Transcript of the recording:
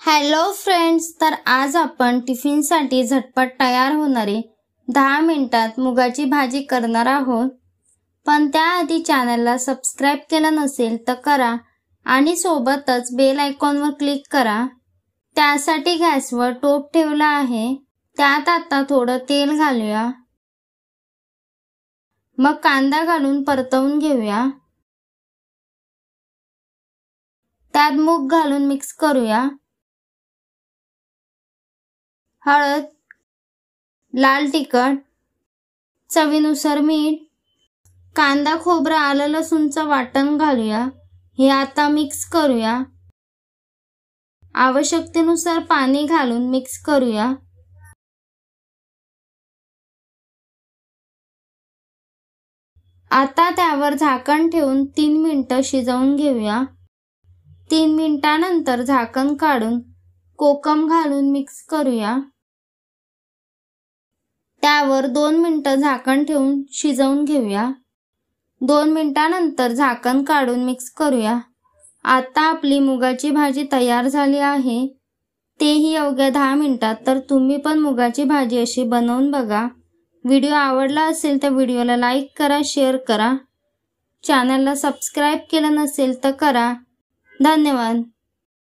Hello friends, तर आज आपण टिफिनसाठी झटपट तयार होणारी 10 मिनिटात मुगाची भाजी करणार आहोत। पण त्याआधी चॅनलला सबस्क्राइब केलं नसेल तर करा आणि सोबतच बेल आयकॉनवर क्लिक करा। त्यासाठी गॅसवर टोप ठेवला आहे, त्यात आता थोडं तेल घालूया। मग कांदा घालून परतवून घेऊया। त्यात मूग घालून मिक्स करूया। हळद, लाल तिखट, चवीनुसार मीठ, कांदा खोबरं आलं लसूणचं वाटण घालूया। हे आता मिक्स करूया। आवश्यकतेनुसार पाणी घालून मिक्स करूया। आता त्यावर झाकण ठेवून 3 मिनिटं शिजवून घेऊया। 3 मिनिटांनंतर झाकण काढून कोकम घालून मिक्स करूया। त्यावर 2 मिनिटं झाकण ठेवून शिजवून घेऊया। 2 मिनिटांनंतर झाकण काढून मिक्स करूया। आता आपली मुगाची भाजी तयार झाली आहे, तेही अवघ्या 10 मिनिटात। तर तुम्ही पण मुगाची भाजी अशी बनवून बघा। व्हिडिओ आवडला असेल तर व्हिडिओला लाईक करा, शेअर करा। चॅनलला सबस्क्राइब केलं नसेल तर करा। धन्यवाद।